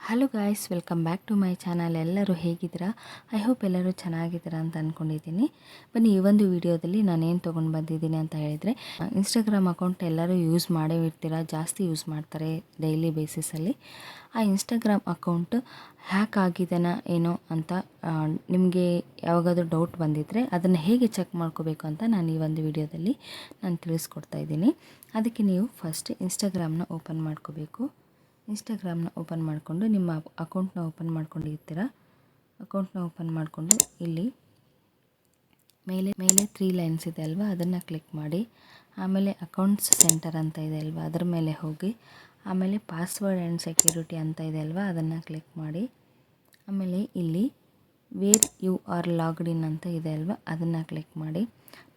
Hello guys, welcome back to my channel. ಎಲ್ಲರೂ ಹೇಗಿದ್ದೀರಾ? I hope ಎಲ್ಲರೂ ಚೆನ್ನಾಗಿದ್ದೀರಾ ಅಂತ ಅಂದ್ಕೊಂಡಿದ್ದೀನಿ. ಬನ್ನಿ, ಈ ಒಂದು ವಿಡಿಯೋದಲ್ಲಿ ನಾನೇನು ತೊಗೊಂಡು ಬಂದಿದ್ದೀನಿ ಅಂತ ಹೇಳಿದರೆ, ಇನ್ಸ್ಟಾಗ್ರಾಮ್ ಅಕೌಂಟ್ ಎಲ್ಲರೂ ಯೂಸ್ ಮಾಡೇ ಇರ್ತೀರ, ಜಾಸ್ತಿ ಯೂಸ್ ಮಾಡ್ತಾರೆ ಡೈಲಿ ಬೇಸಿಸಲ್ಲಿ. ಆ ಇನ್ಸ್ಟಾಗ್ರಾಮ್ ಅಕೌಂಟ್ ಹ್ಯಾಕ್ ಆಗಿದೆನಾ ಏನೋ ಅಂತ ನಿಮಗೆ ಯಾವಾಗಾದರೂ ಡೌಟ್ ಬಂದಿದ್ದರೆ ಅದನ್ನು ಹೇಗೆ ಚೆಕ್ ಮಾಡ್ಕೋಬೇಕು ಅಂತ ನಾನು ಈ ಒಂದು ವಿಡಿಯೋದಲ್ಲಿ ತಿಳಿಸ್ಕೊಡ್ತಾ ಇದ್ದೀನಿ. ಅದಕ್ಕೆ ನೀವು ಫಸ್ಟ್ ಇನ್ಸ್ಟಾಗ್ರಾಮ್ನ ಓಪನ್ ಮಾಡ್ಕೋಬೇಕು. ಇನ್ಸ್ಟಾಗ್ರಾಮ್ನ ಓಪನ್ ಮಾಡಿಕೊಂಡು ನಿಮ್ಮ ಅಕೌಂಟ್ನ ಓಪನ್ ಮಾಡ್ಕೊಂಡಿರ್ತೀರ. ಅಕೌಂಟ್ನ ಓಪನ್ ಮಾಡಿಕೊಂಡು ಇಲ್ಲಿ ಮೇಲೆ 3 ಲೈನ್ಸ್ ಇದೆ ಅಲ್ವಾ, ಅದನ್ನು ಕ್ಲಿಕ್ ಮಾಡಿ. ಆಮೇಲೆ ಅಕೌಂಟ್ಸ್ ಸೆಂಟರ್ ಅಂತ ಇದೆ ಅಲ್ವಾ, ಅದರ ಮೇಲೆ ಹೋಗಿ. ಆಮೇಲೆ ಪಾಸ್ವರ್ಡ್ ಆ್ಯಂಡ್ ಸೆಕ್ಯೂರಿಟಿ ಅಂತ ಇದೆ ಅಲ್ವಾ, ಅದನ್ನು ಕ್ಲಿಕ್ ಮಾಡಿ. ಆಮೇಲೆ ಇಲ್ಲಿ ವೇರ್ ಯು ಆರ್ ಲಾಗ್ಡ್ ಇನ್ ಅಂತ ಇದೆ ಅಲ್ವಾ, ಅದನ್ನು ಕ್ಲಿಕ್ ಮಾಡಿ.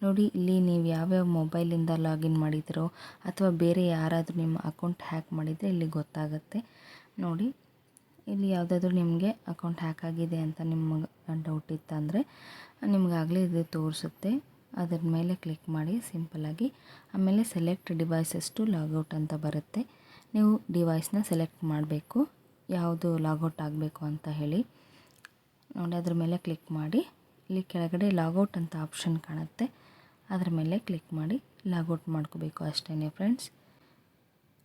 ನೋಡಿ, ಇಲ್ಲಿ ನೀವು ಯಾವ್ಯಾವ ಮೊಬೈಲಿಂದ ಲಾಗಿನ್ ಮಾಡಿದಿರೋ ಅಥವಾ ಬೇರೆ ಯಾರಾದರೂ ನಿಮ್ಮ ಅಕೌಂಟ್ ಹ್ಯಾಕ್ ಮಾಡಿದರೆ ಇಲ್ಲಿ ಗೊತ್ತಾಗುತ್ತೆ. ನೋಡಿ, ಇಲ್ಲಿ ಯಾವುದಾದ್ರೂ ನಿಮಗೆ ಅಕೌಂಟ್ ಹ್ಯಾಕ್ ಆಗಿದೆ ಅಂತ ನಿಮಗೆ ಡೌಟ್ ಇತ್ತಂದರೆ ನಿಮಗಾಗಲೇ ಇದು ತೋರಿಸುತ್ತೆ. ಅದರ ಮೇಲೆ ಕ್ಲಿಕ್ ಮಾಡಿ ಸಿಂಪಲ್ಲಾಗಿ. ಆಮೇಲೆ ಸೆಲೆಕ್ಟ್ ಡಿವೈಸಸ್ ಟು ಲಾಗೌಟ್ ಅಂತ ಬರುತ್ತೆ. ನೀವು ಡಿವೈಸ್ನ ಸೆಲೆಕ್ಟ್ ಮಾಡಬೇಕು, ಯಾವುದು ಲಾಗೌಟ್ ಆಗಬೇಕು ಅಂತ ಹೇಳಿ. ನೋಡಿ, ಅದ್ರ ಮೇಲೆ ಕ್ಲಿಕ್ ಮಾಡಿ. ಇಲ್ಲಿ ಕೆಳಗಡೆ ಲಾಗೌಟ್ ಅಂತ ಆಪ್ಷನ್ ಕಾಣುತ್ತೆ, ಅದರ ಮೇಲೆ ಕ್ಲಿಕ್ ಮಾಡಿ ಲಾಗೌಟ್ ಮಾಡ್ಕೋಬೇಕು ಅಷ್ಟೇ ಫ್ರೆಂಡ್ಸ್.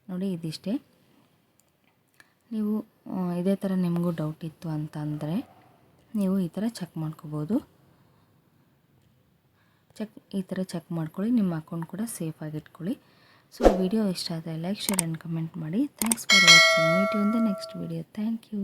ನೋಡಿ, ಇದಿಷ್ಟೇ. ನೀವು ಇದೇ ಥರ ನಿಮಗೂ ಡೌಟ್ ಇತ್ತು ಅಂತಂದರೆ ನೀವು ಈ ಥರ ಚೆಕ್ ಮಾಡ್ಕೋಬೋದು. ಈ ಥರ ಚೆಕ್ ಮಾಡ್ಕೊಳ್ಳಿ, ನಿಮ್ಮ ಅಕೌಂಟ್ ಕೂಡ ಸೇಫಾಗಿ ಇಟ್ಕೊಳ್ಳಿ. ಸೊ ವಿಡಿಯೋ ಇಷ್ಟ ಆದರೆ ಲೈಕ್, ಶೇರ್ ಆ್ಯಂಡ್ ಕಮೆಂಟ್ ಮಾಡಿ. Thanks for watching. Meet you in the next video. Thank you.